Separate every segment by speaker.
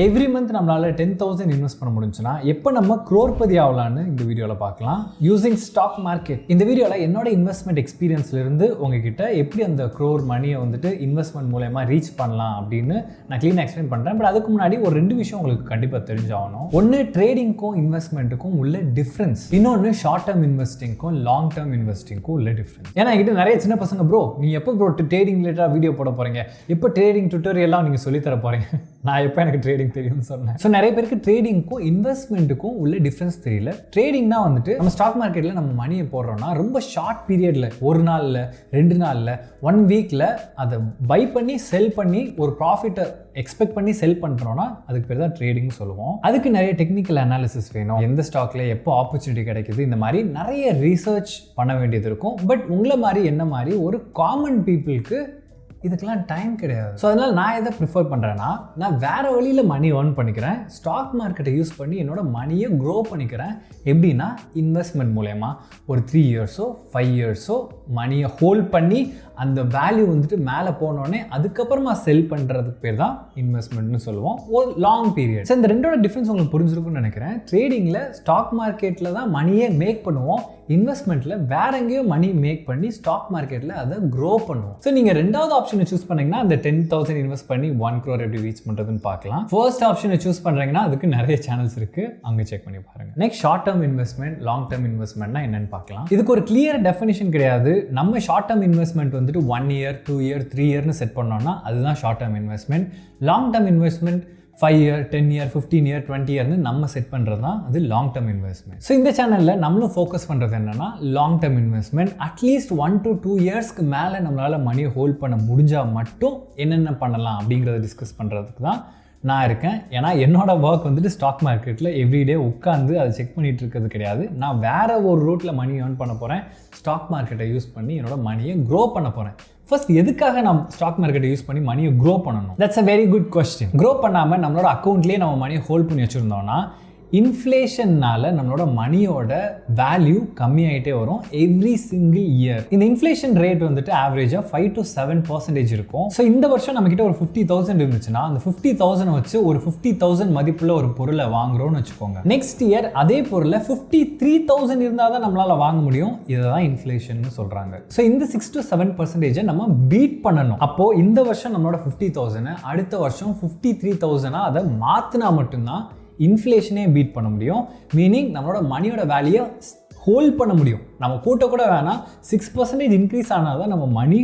Speaker 1: Every month நம்மளால 10,000 invest பண்ண முடிஞ்சுன்னா எப்போ நம்ம crorepati ஆகலான்னு இந்த வீடியோவில் பார்க்கலாம். Using stock market. இந்த வீடியோவில் என்னோட இன்வெஸ்ட்மெண்ட் எக்ஸ்பீரியன்ஸ்லேருந்து உங்ககிட்ட எப்படி அந்த crore மணியை வந்துட்டு இன்வெஸ்ட்மெண்ட் மூலயமா ரீச் பண்ணலாம் அப்படின்னு நான் க்ளீனாக எக்ஸ்பிளைன் பண்ணுறேன். பட் அதுக்கு முன்னாடி ஒரு 2 விஷயம் உங்களுக்கு கண்டிப்பாக தெரிஞ்சாகணும். ஒன்று ட்ரேடிங்க்கும் இன்வெஸ்ட்மெண்ட்டுக்கும் உள்ள டிஃப்ரென்ஸ், இன்னொன்று ஷார்ட் டேர்ம் இன்வெஸ்டிங்க்கும் லாங் டேர்ம் இன்வெஸ்டிங்க்கும் உள்ள டிஃப்ரென்ஸ். ஏன்னா என்கிட்ட நிறைய சின்ன பசங்க ப்ரோ நீ எப்போ ப்ரோ ட்ரேடிங் ரிலேட்டடாக வீடியோ போட போகிறீங்க, எப்போ ட்ரேடிங் டுட்டோரியல்லாம் நீங்கள் சொல்லித்தர போகிறீங்க, நான் எப்போ எனக்கு ட்ரேடிங் தெரியும்னு சொன்னேன். ஸோ நிறைய பேருக்கு ட்ரேடிங்க்கும் இன்வெஸ்ட்மெண்ட்டுக்கும் உள்ள டிஃப்ரென்ஸ் தெரியல. ட்ரேடிங்னா வந்துட்டு நம்ம ஸ்டாக் மார்க்கெட்டில் நம்ம மணியை போடுறோம்னா ரொம்ப ஷார்ட் பீரியடில், ஒரு நாளில், 2 நாளில், 1 வீக்கில் அதை பை பண்ணி செல் பண்ணி ஒரு ப்ராஃபிட்டை எக்ஸ்பெக்ட் பண்ணி செல் பண்ணுறோன்னா அதுக்கு பேர் தான் ட்ரேடிங் சொல்லுவோம். அதுக்கு நிறைய டெக்னிக்கல் அனாலிசிஸ் வேணும். எந்த ஸ்டாக்ல எப்போ ஆப்பர்ச்சுனிட்டி கிடைக்குது, இந்த மாதிரி நிறைய ரீசர்ச் பண்ண வேண்டியது இருக்கும். பட் உங்களை மாதிரி என்ன மாதிரி ஒரு காமன் பீப்புளுக்கு இதுக்கெல்லாம் டைம் கிடையாது. ஸோ அதனால் நான் எதை ப்ரிஃபர் பண்ணுறேன்னா, நான் வேறு வழியில் மணி ஏர்ன் பண்ணிக்கிறேன். ஸ்டாக் மார்க்கெட்டை யூஸ் பண்ணி என்னோட மணியை க்ரோ பண்ணிக்கிறேன். எப்படின்னா இன்வெஸ்ட்மெண்ட் மூலயமா ஒரு 3 இயர்ஸோ 5 இயர்ஸோ மணியை ஹோல்ட் பண்ணி அந்த வேல்யூ வந்துட்டு மேலே போனோடனே அதுக்கப்புறமா செல் பண்ணுறதுக்கு பேர் தான் இன்வெஸ்ட்மெண்ட்னு சொல்லுவோம், ஒரு லாங் பீரியட். ஸோ இந்த ரெண்டோட டிஃப்ரென்ஸ் உங்களுக்கு புரிஞ்சிருக்குன்னு நினைக்கிறேன். ட்ரேடிங்கில் ஸ்டாக் மார்க்கெட்டில் தான் மணியே மேக் பண்ணுவோம், இன்வெஸ்ட்மெண்ட்டில் வேற எங்கேயோ மணி மேக் பண்ணி ஸ்டாக் மார்க்கெட்டில் அதை க்ரோ பண்ணுவோம். ஸோ நீங்கள் ரெண்டாவது ஆப்ஷனை சூஸ் பண்ணீங்கன்னா அந்த 10,000 இன்வெஸ்ட் பண்ணி 1 crore எப்படி ரீச் பண்ணுறதுன்னு பார்க்கலாம். ஃபர்ஸ்ட் ஆப்ஷனை சூஸ் பண்ணுறீங்கன்னா அதுக்கு நிறைய சேனல்ஸ் இருக்குது, அங்கே செக் பண்ணி பாருங்கள். Next short term investment, long term இன்வெஸ்ட்மெண்ட்னா என்னன்னு பார்க்கலாம். இதுக்கு ஒரு கிளியர் டெஃபினிஷன் கிடையாது. நம்ம ஷார்ட் டேர்ம் இன்வெஸ்ட்மெண்ட் வந்துட்டு 1 இயர் 2 இயர் 3 இயர்னு செட் பண்ணோம்னா அதுதான் short term investment. Long term investment 5 year 10 year 15 year 20 இயர்னு நம்ம செட் பண்ணுறது தான் அது லாங் டேர்ம் இன்வெஸ்ட்மெண்ட். ஸோ இந்த சேனலில் நம்மளும் ஃபோக்கஸ் பண்ணுறது என்னன்னா long term investment. At least 1 to 2 இயர்ஸ்க்கு மேலே நம்மளால் மணியை ஹோல்ட் பண்ண முடிஞ்சால் மட்டும் என்னென்ன பண்ணலாம் அப்படிங்கிறத டிஸ்கஸ் பண்ணுறதுக்கு தான் நான் இருக்கேன். ஏன்னா என்னோட ஒர்க் வந்துட்டு ஸ்டாக் மார்க்கெட்டில் எவ்ரிடே உட்காந்து அதை செக் பண்ணிட்டு இருக்கிறது கிடையாது. நான் வேற ஒரு ரூட்டில் மணி ஏர்ன் பண்ண போகிறேன். ஸ்டாக் மார்க்கெட்டை யூஸ் பண்ணி என்னோட மணியை க்ரோ பண்ண போகிறேன். ஃபர்ஸ்ட் எதுக்காக நம்ம ஸ்டாக் மார்க்கெட்டை யூஸ் பண்ணி மணியை க்ரோ பண்ணணும்? That's a very good question. Grow பண்ணாமல் நம்மளோட அக்கௌண்ட்லேயே நம்ம மணியை ஹோல்ட் பண்ணி வச்சுருந்தோம்னா இன்ஃப்ளேஷன்னால நம்மளோட மணியோட வேல்யூ கம்மியாயிட்டே வரும் எவ்ரி சிங்கிள் இயர். இந்த இன்ஃப்ளேஷன் ரேட் வந்துட்டு ஆவரேஜாக 5 to 7% இருக்கும். ஸோ இந்த வருஷம் நம்மக்கிட்ட ஒரு 50,000 இருந்துச்சுன்னா அந்த 50,000 வச்சு ஒரு 50,000 மதிப்புள்ள ஒரு பொருளை வாங்குறோம்னு வச்சுக்கோங்க. நெக்ஸ்ட் இயர் அதே பொருளை 53,000 இருந்தால் தான் நம்மளால வாங்க முடியும். இதை தான் இன்ஃப்ளேஷன் சொல்றாங்க. ஸோ இந்த 6 to 7% நம்ம பீட் பண்ணணும். அப்போ இந்த வருஷம் நம்மளோட 50,000 அடுத்த வருஷம் 53,000 அதை மாற்றினா மட்டும்தான் இன்ஃப்ளேஷனே பீட் பண்ண முடியும். மீனிங் நம்மளோட மணியோட வேல்யூயை ஹோல்ட் பண்ண முடியும். நம்ம கூட்ட கூட வேணாம், 6% இன்க்ரீஸ் ஆனால் தான் நம்ம மணி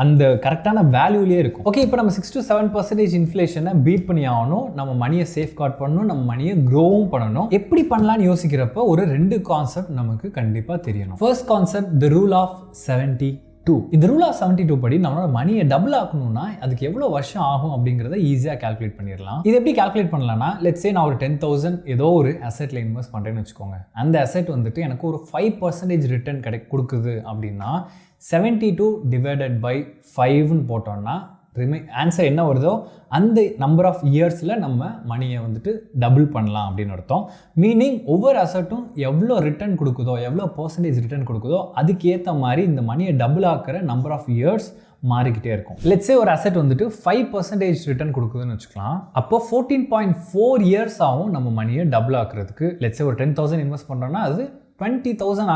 Speaker 1: அந்த கரெக்டான வேல்யூலேயே இருக்கும். ஓகே, இப்போ நம்ம 6 to 7% இன்ஃப்ளேஷனை பீட் பண்ணி ஆகணும். நம்ம மணியை சேஃப் கார்ட் பண்ணணும், நம்ம மணியை க்ரோவும் பண்ணணும். எப்படி பண்ணலான்னு யோசிக்கிறப்ப ஒரு 2 கான்செப்ட் நமக்கு கண்டிப்பாக தெரியணும். First concept the rule of 72. இந்த ரூல் ஆஃப் 72 படி நம்மளோட மணியை டபுள் ஆக்கணும்னா அதுக்கு எவ்வளோ வருஷம் ஆகும் அப்படிங்கிறத ஈஸியாக கால்குலேட் பண்ணிடலாம். இது எப்படி கால்குலேட் பண்ணலாம்னா, லெட்ஸ் சே நான் ஒரு 10,000 ஏதோ ஒரு அசெட்டில் இன்வெஸ்ட் பண்ணுறேன்னு வச்சுக்கோங்க. அந்த அசெட் வந்துட்டு எனக்கு ஒரு 5% ரிட்டர்ன் கொடுக்குது அப்படின்னா 72 டிவைடட் பை 5ன்னு போட்டோம்னா ஆன்சர் என்ன வருதோ அந்த நம்பர் ஆஃப் இயர்ஸில் நம்ம மணியை வந்துட்டு டபுள் பண்ணலாம் அப்படின்னு அர்த்தம். மீனிங் ஒவ்வொரு அசட்டும் எவ்வளோ ரிட்டர்ன் கொடுக்குதோ, எவ்வளோ பர்சன்டேஜ் ரிட்டர்ன் கொடுக்குதோ அதுக்கேற்ற மாதிரி இந்த மணியை டபுள் ஆக்கிற நம்பர் ஆஃப் இயர்ஸ் மாறிக்கிட்டே இருக்கும். லெட்ஸே ஒரு அசெட் வந்துட்டு 5% ரிட்டர்ன் கொடுக்குதுன்னு வச்சுக்கலாம். அப்போ 14.4 இயர்ஸ் ஆகும் நம்ம மணியை டபுள் ஆக்குறதுக்கு. லெட்ஸே ஒரு 10,000 இன்வெஸ்ட் பண்ணுறோன்னா அது 20,000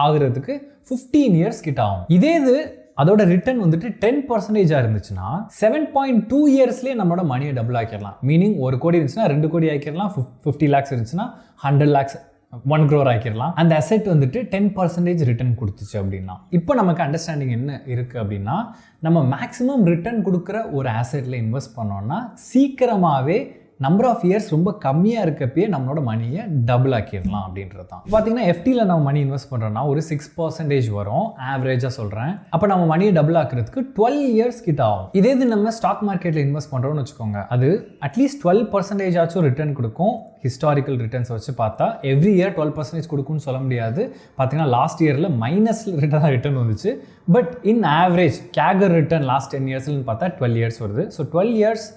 Speaker 1: ஆகுறதுக்கு 15 இயர்ஸ் கிட்ட ஆகும். இதே இது அதோட ரிட்டர்ன் வந்துட்டு 10% இருந்துச்சுன்னா 7.2 இயர்ஸ்லேயே நம்மளோட மணியை டபுள் ஆக்கிடலாம். மீனிங் 1 கோடி இருந்துச்சுன்னா 2 கோடி ஆக்கிடலாம், 50 lakhs இருந்துச்சுன்னா 100 lakhs 1 crore ஆக்கிடலாம். அந்த அசெட் வந்துட்டு 10% ரிட்டர்ன் கொடுத்துச்சு அப்படின்னா இப்போ நமக்கு அண்டர்ஸ்டாண்டிங் என்ன இருக்குது அப்படின்னா, நம்ம மேக்ஸிமம் ரிட்டர்ன் கொடுக்குற ஒரு அசெட்டில் இன்வெஸ்ட் பண்ணோம்னா சீக்கிரமாகவே நம்பர் ஆஃப் இயர்ஸ் ரொம்ப கம்மியாக இருக்கப்பயே நம்மளோட மணியை டபுள் ஆக்கிடலாம் அப்படின்றது தான். பார்த்தீங்கன்னா எஃப்டியில் நம்ம மணி இன்வெஸ்ட் பண்ணுறோன்னா ஒரு 6% வரும், ஆவரேஜாக சொல்கிறேன். அப்போ நம்ம மணியை டபுள் ஆக்குறதுக்கு 12 இயர்ஸ் கிட்ட ஆகும். இதே இது நம்ம ஸ்டாக் மார்க்கெட்டில் இன்வெஸ்ட் பண்ணுறோம்னு வச்சுக்கோங்க, அது அட்லீஸ்ட் 12% ஆச்சும் ரிட்டர்ன் கொடுக்கும். ஹிஸ்டாரிக்கல் ரிட்டர்ன்ஸ் வச்சு பார்த்தா எவ்ரி இயர் 12% கொடுக்கும்னு சொல்ல முடியாது. பார்த்தீங்கன்னா லாஸ்ட் இயரில் மைனஸ் ரிட்டர்ன் வந்துச்சு. But in average கேகர் return last 10 இயர்ஸ்ன்னு பார்த்தா 12 இயர்ஸ் வருது. ஸோ 12 இயர்ஸ்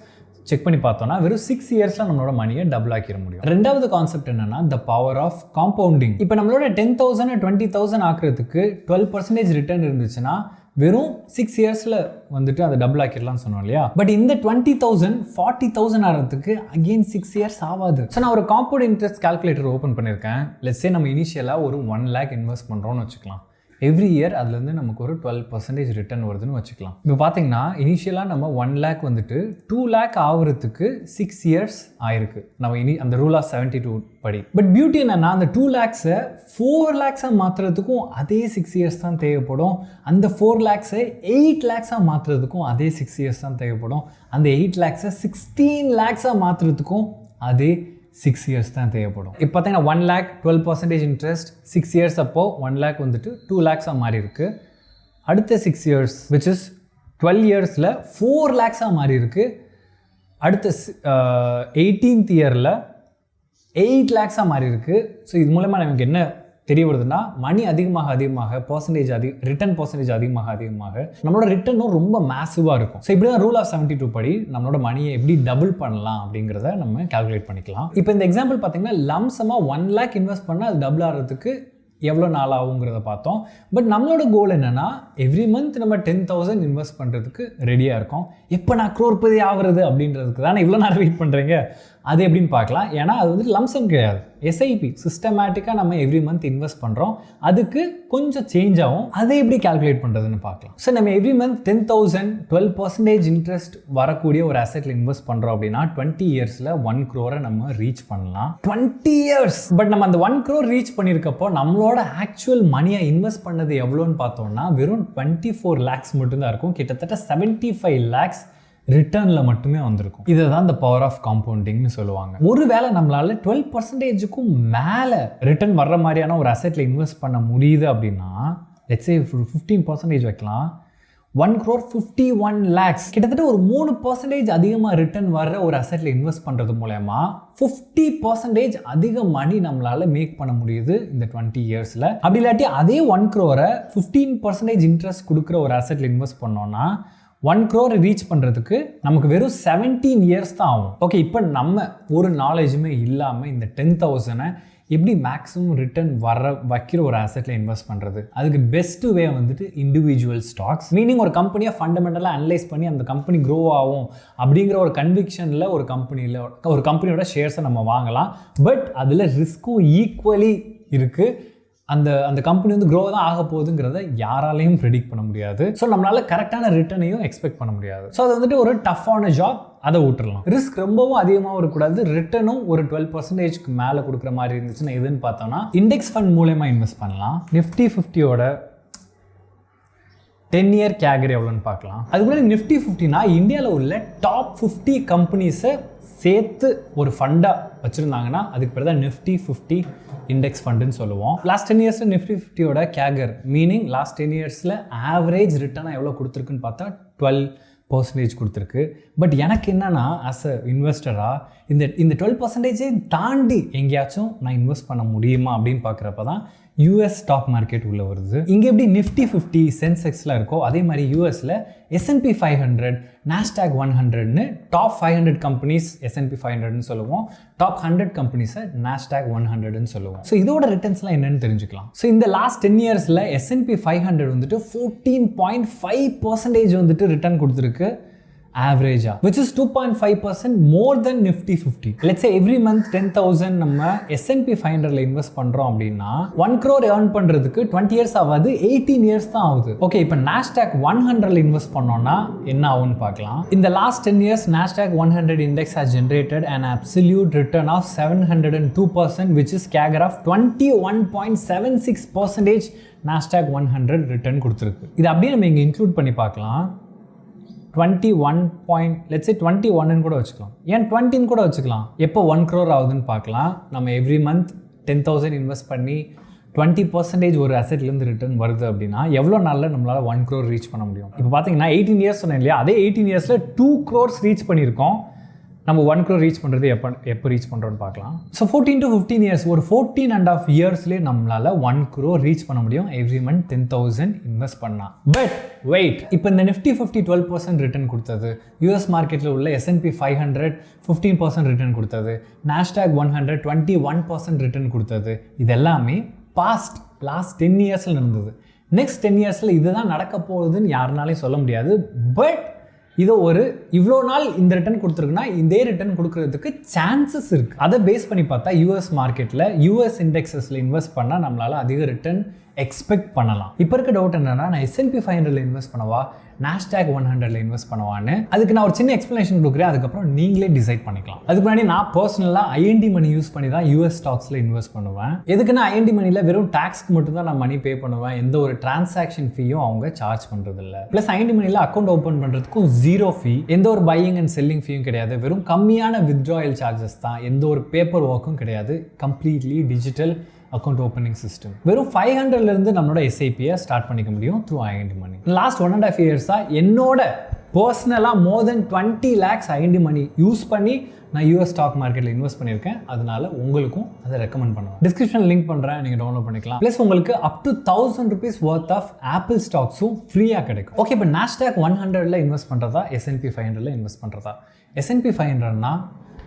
Speaker 1: செக் பண்ணி பார்த்தோம்னா வெறும் 6 இயர்ஸில் நம்மளோட மணியை டபுள் ஆக்கிட முடியும். ரெண்டாவது கான்செப்ட் என்னன்னா த பவர் ஆஃப் காம்பவுண்டிங். இப்போ நம்மளோட 10,000 20,000 ஆக்குறதுக்கு 12% ரிட்டர்ன் இருந்துச்சுன்னா வெறும் 6 இயர்ஸில் வந்துட்டு அதை டபுள் ஆக்கிடலாம்னு சொன்னோம் இல்லையா. பட் இந்த 20,000 40,000 ஆகிறதுக்கு அகெயின் 6 இயர்ஸ் ஆகாது. ஸோ நான் ஒரு காம்பவுண்ட் இன்ட்ரெஸ்ட் கால்குலேட்டர் ஓப்பன் பண்ணியிருக்கேன். லெட்ஸ் சே நம்ம இனிஷியலாக ஒரு 1 lakh இன்வெஸ்ட் பண்ணுறோன்னு வச்சுக்கலாம். எவ்ரி இயர் அதுலேருந்து நமக்கு ஒரு 12% ரிட்டர்ன் வருதுன்னு வச்சுக்கலாம். இப்போ பார்த்தீங்கன்னா இனிஷியலாக நம்ம 1 lakh வந்துட்டு 2 lakh ஆகிறதுக்கு 6 இயர்ஸ் ஆயிருக்கு நம்ம அந்த ரூல் ஆஃப் 72 படி. பட் பியூட்டி என்னன்னா அந்த 2 lakhஸை 4 lakhஸாக மாற்றுறதுக்கும் அதே 6 இயர்ஸ் தான் தேவைப்படும். அந்த 4 lakhஸை 8 lakhஸாக மாற்றுறதுக்கும் அதே 6 இயர்ஸ் தான் தேவைப்படும். அந்த 8 lakhஸை 16 lakhஸாக மாற்றுறதுக்கும் அதே 6 இயர்ஸ் தான் தேவைப்படும். இப்போ பார்த்தீங்கன்னா 1 lakh 12% இன்ட்ரெஸ்ட் 6 இயர்ஸ் அப்போ 1 lakh வந்துட்டு 2 lakhஸாக மாறி இருக்கு. அடுத்த 6 இயர்ஸ் விச் இஸ் 12 இயர்ஸில் 4 lakhஸாக மாறி இருக்கு. அடுத்த 18th இயரில் 8 lakhஸாக மாறி இருக்கு. ஸோ இது மூலமாக நமக்கு என்ன தெரிய வருதுன்னா மணி அதிகமாக ரிட்டர்ன் பர்சன்டேஜ் அதிகமாக நம்மளோட ரிட்டர்னும் ரொம்ப மேசிவாக இருக்கும். ஸோ இப்படி தான் ரூல் ஆஃப் 72 படி நம்மளோட மணியை எப்படி டபுள் பண்ணலாம் அப்படிங்கிறத நம்ம கால்குலேட் பண்ணிக்கலாம். இப்போ இந்த எக்ஸாம்பிள் பார்த்தீங்கன்னா லம்சமாக 1 lakh இன்வெஸ்ட் பண்ணால் அது டபுள் ஆகிறதுக்கு எவ்வளோ நாள் ஆகுங்கிறத பார்த்தோம். பட் நம்மளோட கோல் என்னென்னா எவ்ரி மந்த் நம்ம 10,000 இன்வெஸ்ட் பண்ணுறதுக்கு ரெடியாக இருக்கோம். எப்போ நான் crorepati ஆகிறது அப்படின்றதுக்கு தானே இவ்வளோ நேரம் வெயிட் பண்ணுறீங்க. அது எப்படின்னு பார்க்கலாம். ஏன்னா அது வந்து லம்சம் கிடையாது, எஸ்ஐபி சிஸ்டமேட்டிக்காக நம்ம எவ்ரி மந்த் இன்வெஸ்ட் பண்ணுறோம். அதுக்கு கொஞ்சம் சேஞ்ச் ஆகும். அதை எப்படி கால்குலேட் பண்ணுறதுன்னு பார்க்கலாம். ஸோ நம்ம எவ்ரி மந்த் 10,000 12% இன்ட்ரெஸ்ட் வரக்கூடிய ஒரு அசெட்டில் இன்வெஸ்ட் பண்ணுறோம் அப்படின்னா 20 இயர்ஸில் 1 crore நம்ம ரீச் பண்ணலாம். 20 இயர்ஸ். பட் நம்ம அந்த 1 crore ரீச் பண்ணியிருக்கப்போ நம்மளோட ஆக்சுவல் மணியை இன்வெஸ்ட் பண்ணது எவ்வளோன்னு பார்த்தோம்னா வெறும் 24 lakhs மட்டும்தான் இருக்கும். கிட்டத்தட்ட 75 lakhs ரிட்டர்னில் மட்டுமே வந்திருக்கும். இதை தான் இந்த பவர் ஆஃப் காம்பவுண்டிங்னு சொல்லுவாங்க. ஒருவேளை நம்மளால் 12%க்கும் மேலே ரிட்டர்ன் வர்ற மாதிரியான ஒரு அசெட்டில் இன்வெஸ்ட் பண்ண முடியுது அப்படின்னா லெட்ஸ் சே 15% வைக்கலாம். 1 crore 51 lakhs கிட்டத்தட்ட ஒரு 3% அதிகமாக ரிட்டர்ன் வர்ற ஒரு அசெட்டில் இன்வெஸ்ட் பண்ணுறது மூலமா 50% அதிக மணி நம்மளால் மேக் பண்ண முடியுது இந்த 20 இயர்ஸில். அப்படி இல்லாட்டி அதே 1 crore 15% இன்ட்ரெஸ்ட் கொடுக்குற ஒரு அசெட்டில் இன்வெஸ்ட் பண்ணோன்னா 1 crore ரீச் பண்ணுறதுக்கு நமக்கு வெறும் 17 இயர்ஸ் தான் ஆகும். ஓகே, இப்போ நம்ம ஒரு நாலேஜுமே இல்லாமல் இந்த 10,000 எப்படி மேக்ஸிமம் ரிட்டர்ன் வைக்கிற ஒரு அசெட்டில் இன்வெஸ்ட் பண்ணுறது? அதுக்கு பெஸ்ட்டு வே வந்துட்டு இண்டிவிஜுவல் ஸ்டாக்ஸ். மீனிங் ஒரு கம்பெனியை ஃபண்டமெண்டலாக அனலைஸ் பண்ணி அந்த கம்பெனி க்ரோ ஆகும் அப்படிங்கிற ஒரு கன்விக்ஷனில் ஒரு கம்பெனியோட ஷேர்ஸை நம்ம வாங்கலாம். பட் அதில் ரிஸ்க்கும் ஈக்குவலி இருக்குது. அந்த கம்பெனி வந்து க்ரோ தான் ஆக போகுதுங்கிறத யாராலையும் ப்ரெடிக்ட் பண்ண முடியாது. ஸோ நம்மளால கரெக்டான ரிட்டர்னையும் எக்ஸ்பெக்ட் பண்ண முடியாது. ஸோ அது வந்துட்டு ஒரு டஃப்பான ஜாப். அதை விட்டுறலாம். ரிஸ்க் ரொம்பவும் அதிகமாகவும் இருக்கக்கூடாது, ரிட்டர்னும் ஒரு 12%க்கு மேலே கொடுக்குற மாதிரி இருந்துச்சுன்னா எதுன்னு பார்த்தோம்னா இண்டெக்ஸ் ஃபண்ட் மூலமாக இன்வெஸ்ட் பண்ணலாம். நிஃப்டி 50யோட 10 year CAGR எவ்வளோன்னு பார்க்கலாம். அதுக்கு நிஃப்டி 50னா இந்தியாவில் உள்ள டாப் 50 கம்பெனிஸை சேர்த்து ஒரு ஃபண்டாக வச்சுருந்தாங்கன்னா அதுக்கு பேர் தான் நிஃப்டி 50 இண்டெக்ஸ் ஃபண்டுன்னு சொல்லுவோம். லாஸ்ட் 10 இயர்ஸில் நிஃப்டி 50யோட CAGR மீனிங் லாஸ்ட் 10 இயர்ஸில் ஆவரேஜ் ரிட்டர்னாக எவ்வளோ கொடுத்துருக்குன்னு பார்த்தா 12% கொடுத்துருக்கு. பட் எனக்கு என்னன்னா ஆஸ் அ இன்வெஸ்டராக இந்த 12% தாண்டி எங்கேயாச்சும் நான் இன்வெஸ்ட் பண்ண முடியுமா அப்படின்னு பார்க்குறப்ப தான் யூஎஸ் ஸ்டாக் மார்க்கெட் உள்ளே வருது. இங்கே எப்படி நிஃப்டி 50 சென்செக்ஸில் இருக்கோ அதே மாதிரி யூஎஸில் S&P 500 NASDAQ 100ன்னு டாப் 500 கம்பெனிஸ் S&P 500ன்னு சொல்லுவோம். டாப் 100 கம்பெனிஸை NASDAQ 100ன்னு சொல்லுவோம். ஸோ இதோட ரிட்டர்ன்ஸ்லாம் என்னன்னு தெரிஞ்சுக்கலாம். ஸோ இந்த லாஸ்ட் 10 இயர்ஸில் S&P 500 வந்துட்டு 14.5% வந்துட்டு ரிட்டர்ன் கொடுத்துருக்கு ஆவரேஜா, which is 2.5% more than Nifty 50. Let's say every month 10,000 நம்ம S&P 500ல இன்வெஸ்ட் பண்றோம் அப்படின்னா 1 crore earn பண்றதுக்கு 20 இயர்ஸ் ஆகாது, 18 இயர்ஸ் தான் ஆகுது. ஓகே, இப்போ NASDAQ 100ல இன்வெஸ்ட் பண்ணோம்னா என்ன ஆகும்னு பார்க்கலாம். இந்த last 10 years NASDAQ 100 index has generated an absolute return of 702%, which is CAGR of 21.76% NASDAQ 100 return கொடுத்துருக்கு. இது அப்படியே நம்ம இங்கே இன்க்ளூட் பண்ணி பார்க்கலாம். 21 கூட வச்சுக்கலாம், ஏன் 20 கூட வச்சுக்கலாம். எப்போ 1 crore ஆகுதுன்னு பார்க்கலாம். நம்ம எவ்ரி மந்த் 10,000 இன்வெஸ்ட் பண்ணி 20% ஒரு அசெட்லேருந்து ரிட்டர்ன் வருது அப்படின்னா எவ்வளோ நாளில் நம்மளால் 1 crore ரீச் பண்ண முடியும்? இப்போ பார்த்தீங்கன்னா 18 இயர்ஸ் சொன்னேன் இல்லையா, அதே 18 இயர்ஸில் 2 crores ரீச் பண்ணியிருக்கோம். நம்ம 1 crore ரீச் பண்ணுறது எப்போ ரீச் பண்ணுறோன்னு பார்க்கலாம். ஸோ 14 to 15 இயர்ஸ், ஒரு 14.5 இயர்ஸ்லேயே நம்மளால் 1 crore ரீச் பண்ண முடியும் எவ்ரி மந்த் 10,000 இன்வெஸ்ட் பண்ணால். பட் வெயிட், இப்போ இந்த நிஃப்டி 50 12% ரிட்டர்ன் கொடுத்தது, யூஎஸ் மார்க்கெட்டில் உள்ள S&P 500 15% ரிட்டர்ன் கொடுத்தது, NASDAQ 100 21% ரிட்டர்ன் கொடுத்தது, இது எல்லாமே லாஸ்ட் 10 இயர்ஸில் நடந்தது. நெக்ஸ்ட் 10 இயர்ஸில் இதுதான் நடக்க போகுதுன்னு யாருனாலையும் சொல்ல முடியாது. பட் இதை இவ்வளோ நாள் இந்த ரிட்டர்ன் கொடுத்துருக்குன்னா இதே ரிட்டர்ன் கொடுக்கறதுக்கு சான்சஸ் இருக்குது. அதை பேஸ் பண்ணி பார்த்தா யூஎஸ் மார்க்கெட்டில் யூஎஸ் இண்டெக்ஸஸில் இன்வெஸ்ட் பண்ணால் நம்மளால் அதிக ரிட்டர்ன் எக்ஸ்பெக்ட் பண்ணலாம். இப்போ இருக்க டவுட் என்னன்னா, நான் S&P 500ல இன்வெஸ்ட் பண்ணவா NASDAQ 100ல இன்வெஸ்ட் பண்ணுவான்னு? அதுக்கு நான் ஒரு சின்ன எக்ஸ்ப்ளனேஷன் கொடுக்குறேன், அதுக்கப்புறம் நீங்களே டிசைட் பண்ணிக்கலாம். அதுக்கு முன்னாடி நான் பர்சனலாக IND மணி யூஸ் பண்ணி தான் US ஸ்டாக்ஸில் இன்வெஸ்ட் பண்ணுவேன். எதுக்குன்னா IND மணியில் வெறும் டாக்ஸ்க்கு மட்டும் தான் நான் மணி பே பண்ணுவேன், எந்த ஒரு டிரான்சாக்ஷன் ஃபீயும் அவங்க சார்ஜ் பண்ணுறது இல்லை. ப்ளஸ் IND மணியில் அக்கௌண்ட் ஓப்பன் பண்ணுறதுக்கும் 0 ஃபீ, எந்த ஒரு பையிங் அண்ட் செல்லிங் ஃபீயும் கிடையாது, வெறும் கம்மியான வித்ட்ராயல் சார்ஜஸ் தான், எந்த ஒரு பேப்பர் ஒர்க்கும் கிடையாது, completely digital account opening system. வெறும் 500லேருந்து நம்மளோட SIP-யை ஸ்டார்ட் பண்ணிக்க முடியும் த்ரூ IND மணி. லாஸ்ட் 1.5 இயர்ஸாக என்னோட பர்சனலாக மோர் தென் 20 lakhs IND மணி யூஸ் பண்ணி நான் US ஸ்டாக் மார்க்கெட்டில் இன்வெஸ்ட் பண்ணியிருக்கேன். அதனால உங்களுக்கும் அதை ரெக்கமெண்ட் பண்ணுவேன். டிஸ்கிரிப்ஷன் லிங்க் பண்ணுறேன், நீங்கள் டவுன்லோட் பண்ணிக்கலாம். ப்ளஸ் உங்களுக்கு up to 1000 rupees worth of Apple ஸ்டாக்ஸும் ஃப்ரீயாக கிடைக்கும். ஓகே, இப்போ NASDAQ 100ல இன்வெஸ்ட் பண்ணுறதா S&P 500ல இன்வெஸ்ட் பண்ணுறதா? S&P 500னா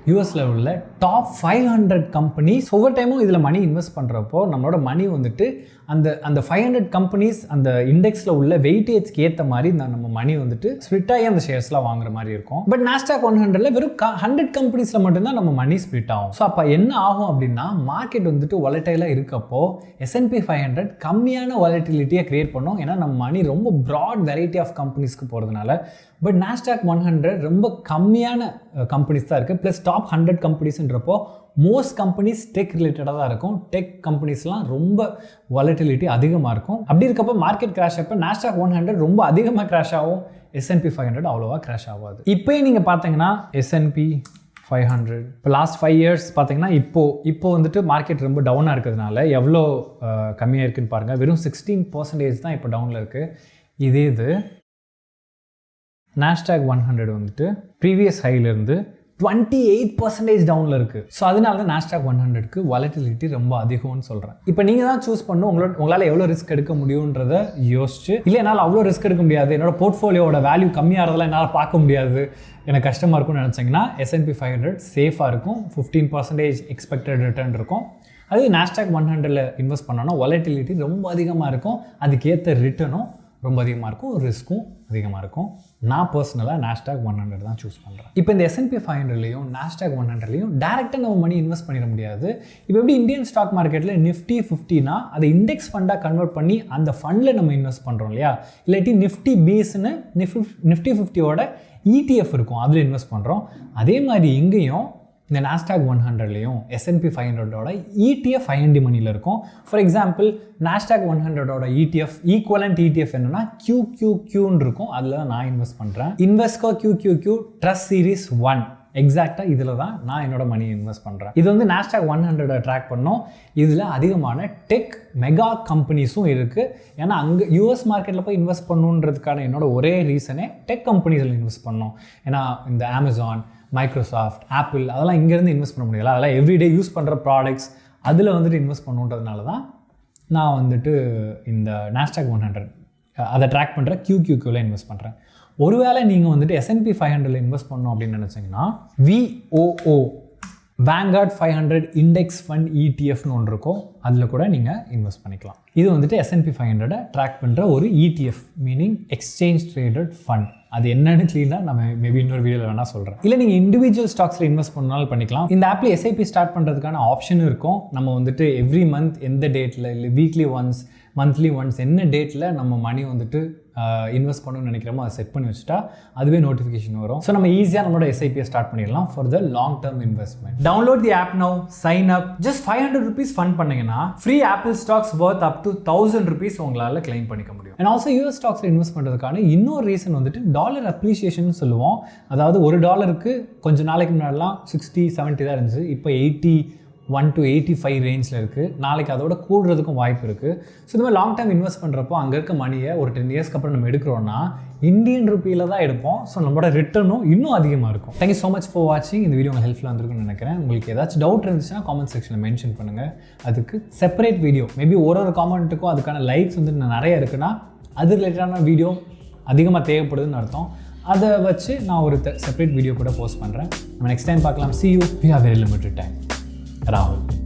Speaker 1: யூஎஸில் உள்ள டாப் 500 கம்பெனிஸ். ஒவ்வொரு டைமும் இதில் மணி இன்வெஸ்ட் பண்ணுறப்போ நம்மளோட மணி வந்துட்டு அந்த 500 கம்பெனிஸ் அந்த இண்டெக்ஸில் உள்ள வெயிட்டேஜ்க்கு ஏற்ற மாதிரி நம்ம மணி வந்துட்டு ஸ்ப்ளிட் ஆகி அந்த ஷேர்ஸ்லாம் வாங்குற மாதிரி இருக்கும். பட் NASDAQ 100ல வெறும் 100 கம்பெனிஸில் மட்டும்தான் நம்ம மணி ஸ்ப்ளிட் ஆகும். ஸோ அப்போ என்ன ஆகும் அப்படின்னா, மார்க்கெட் வந்துட்டு வாலடைலாக இருக்கப்போ S&P 500 கம்மியான வாலட்டிலிட்டியை கிரியேட் பண்ணும். ஏன்னா நம்ம மணி ரொம்ப ப்ராட் வெரைட்டி ஆஃப் கம்பெனிஸ்க்கு போகிறதுனால. பட் NASDAQ 100 ரொம்ப கம்மியான கம்பெனிஸ் தான் இருக்குது. ப்ளஸ் டாப் 100 கம்பெனிஸ்ன்றப்போ மோஸ்ட் கம்பெனிஸ் டெக் ரிலேட்டடாக தான் இருக்கும். டெக் கம்பெனிஸ்லாம் ரொம்ப வாலட்டிலிட்டி அதிகமாக இருக்கும். அப்படி இருக்கப்போ மார்க்கெட் கிராஷ் அப்போ NASDAQ 100 ரொம்ப அதிகமாக கிராஷ் ஆகும், S&P 500 அவ்வளோவா கிராஷ் ஆகாது. இப்போயே நீங்கள் பார்த்தீங்கன்னா S&P 500 இப்போ லாஸ்ட் 5 இயர்ஸ் பார்த்தீங்கன்னா இப்போ வந்துட்டு மார்க்கெட் ரொம்ப டவுனாக இருக்கிறதுனால எவ்வளோ கம்மியாக இருக்குதுன்னு பாருங்கள். வெறும் 16% தான் இப்போ டவுனில் இருக்குது. இதே இது NASDAQ 100 வந்துட்டு ப்ரீவியஸ் ஹைலேருந்து 28% டவுனில் இருக்குது. ஸோ அதனால தான் NASDAQ 100க்கு வாலட்டிலிட்டி ரொம்ப அதிகம்னு சொல்கிறேன். இப்போ நீங்கள் தான் சூஸ் பண்ணணும் உங்களால் எவ்வளோ ரிஸ்க் எடுக்க முடியுன்றதை யோசிச்சு. இல்லை என்னால் அவ்வளோ ரிஸ்க் எடுக்க முடியாது, என்னோட போர்ட்ஃபோலியோட வேல்யூ கம்மியாகிறதெல்லாம் என்னால் பார்க்க முடியாது, எனக்கு கஷ்டமாக இருக்கும்னு நினச்சிங்கன்னா S&P 500 சேஃபாக இருக்கும். 15% எக்ஸ்பெக்டட் ரிட்டர்ன் இருக்கும். அது NASDAQ 100ல இன்வெஸ்ட் பண்ணோன்னா வாலட்டிலிட்டி ரொம்ப அதிகமாக இருக்கும், அதுக்கேற்ற ரிட்டர்னும் ரொம்ப அதிகமாக இருக்கும், ரிஸ்க்கும் அதிகமாக இருக்கும். நான் பர்சனலாக NASDAQ 100 தான் சூஸ் பண்ணுறேன். இப்போ இந்த S&P 500லையும் NASDAQ 100லையும் டேரெக்டாக நம்ம மணி இன்வெஸ்ட் பண்ணிட முடியாது. இப்போ எப்படி இந்தியன் ஸ்டாக் மார்க்கெட்டில் Nifty 50னா அதை இண்டெக்ஸ் ஃபண்டாக கன்வெர்ட் பண்ணி அந்த ஃபண்டில் நம்ம இன்வெஸ்ட் பண்ணுறோம் இல்லையா? இல்லாட்டி Nifty பேஸ்ன்னு Nifty 50யோட ETF இருக்கும், அதில் இன்வெஸ்ட் பண்ணுறோம். அதே மாதிரி இங்கேயும் இந்த NASDAQ 100லையும் S&P 500ஓட ETF IND மணியில் இருக்கும். For example NASDAQ 100ஓட ETF equivalent ETF என்னன்னா QQQன்னு இருக்கும், அதில் தான் நான் இன்வெஸ்ட் பண்ணுறேன். Invesco QQQ Trust Series 1 எக்ஸாக்டாக இதில் தான் நான் என்னோட மணி இன்வெஸ்ட் பண்ணுறேன். இது வந்து NASDAQ 100 ட்ராக் பண்ணோம். இதில் அதிகமான டெக் மெகா கம்பெனிஸும் இருக்குது. ஏன்னா அங்கே US மார்க்கெட்டில் போய் இன்வெஸ்ட் பண்ணணுன்றதுக்கான என்னோட ஒரே ரீசனே டெக் கம்பெனிஸில் இன்வெஸ்ட் பண்ணோம். ஏன்னா இந்த Amazon, மைக்ரோசாஃப்ட், ஆப்பிள் அதெல்லாம் இங்கேருந்து இன்வெஸ்ட் பண்ண முடியல. அதெல்லாம் எவ்ரிடே யூஸ் பண்ணுற ப்ராடக்ட்ஸ், அதில் வந்துட்டு இன்வெஸ்ட் பண்ணுன்றதுனால தான் நான் வந்துட்டு இந்த NASDAQ 100 அதை ட்ராக் பண்ணுற QQQவில் இன்வெஸ்ட் பண்ணுறேன். ஒருவேளை நீங்கள் வந்துட்டு S&P 500ல இன்வெஸ்ட் பண்ணணும் அப்படின்னு நினச்சிங்கன்னா VOO Vanguard 500 இண்டெக்ஸ் ஃபண்ட் ETFன்னு ஒன்று இருக்கும், அதில் கூட நீங்கள் இன்வெஸ்ட் பண்ணிக்கலாம். இது வந்துட்டு S&P 500 ட்ராக் பண்ணுற ஒரு ETF, meaning exchange traded fund. அது என்னன்னு க்ளீனாக நம்ம மேபி இன்னொரு வீடியோவில் வேணால் சொல்கிறேன். இல்லை நீங்கள் இண்டிவிஜுவல் ஸ்டாக்ஸில் இன்வெஸ்ட் பண்ணாலும் பண்ணிக்கலாம். இந்த ஆப்பில் SIP ஸ்டார்ட் பண்ணுறதுக்கான ஆப்ஷனும் இருக்கும். நம்ம வந்துட்டு எவ்ரி மந்த் எந்த டேட்டில், இல்லை வீக்லி ஒன்ஸ், மந்த்லி ஒன்ஸ் என்ன டேட்டில் நம்ம மணி வந்துட்டு இன்வெஸ்ட் பண்ணணும்னு நினைக்கிறோமோ அதை செட் பண்ணி வச்சுட்டா அதுவே நோட்டிஃபிகேஷன் வரும். ஸோ நம்ம ஈஸியாக நம்மளோட SIP ஸ்டார்ட் பண்ணிடலாம் for the long term investment. Download the app now, sign up. Just 500 rupees fund பண்ணிங்கன்னா free Apple stocks worth up to 1000 rupees உங்களால் கிளைம் பண்ணிக்க முடியும். அண்ட் ஆல்சோ US ஸ்டாக்ஸில் இன்வெஸ்ட் பண்ணுறதுக்கான இன்னொரு ரீசன் வந்துட்டு டாலர் அப்ரிசியேஷன் சொல்லுவோம். அதாவது $1 கொஞ்சம் நாளைக்கு முன்னாடிலாம் 60-70 தான் இருந்துச்சு, இப்போ 81 to 85 ரேஞ்சில் இருக்குது. நாளைக்கு அதோட கூடுறதுக்கும் வாய்ப்பு இருக்குது. ஸோ இந்த மாதிரி லாங் டைம் இன்வெஸ்ட் பண்ணுறப்போ அங்கே இருக்க மணியை ஒரு 10 இயர்ஸ்க்கு அப்புறம் நம்ம எடுக்கிறோன்னா இந்தியன் ருப்பியில் தான் எடுப்போம். ஸோ நம்மளோட ரிட்டர்னும் இன்னும் அதிகமாக இருக்கும். தேங்க்யூ ஸோ மச் ஃபார் வாட்சிங். இந்த வீடியோ உங்களுக்கு ஹெல்ப்ஃபுல்லாக இருந்திருக்குன்னு நினைக்கிறேன். உங்களுக்கு ஏதாச்சும் டவுட் இருந்துச்சுன்னா காமெண்ட் செக்ஷனில் மென்ஷன் பண்ணுங்கள். அதுக்கு செப்பரேட் வீடியோ, மேபி ஒரு காமெண்ட்டுக்கும் அதுக்கான லைக்ஸ் வந்து நிறைய இருக்குன்னா அது ரிலேட்டடான வீடியோ அதிகமாக தேவைப்படுதுன்னு அர்த்தம். அதை வச்சு நான் ஒரு செப்பரேட் வீடியோ கூட போஸ்ட் பண்ணுறேன். நம்ம நெக்ஸ்ட் டைம் பார்க்கலாம். See you. We have very limited time. Rahul.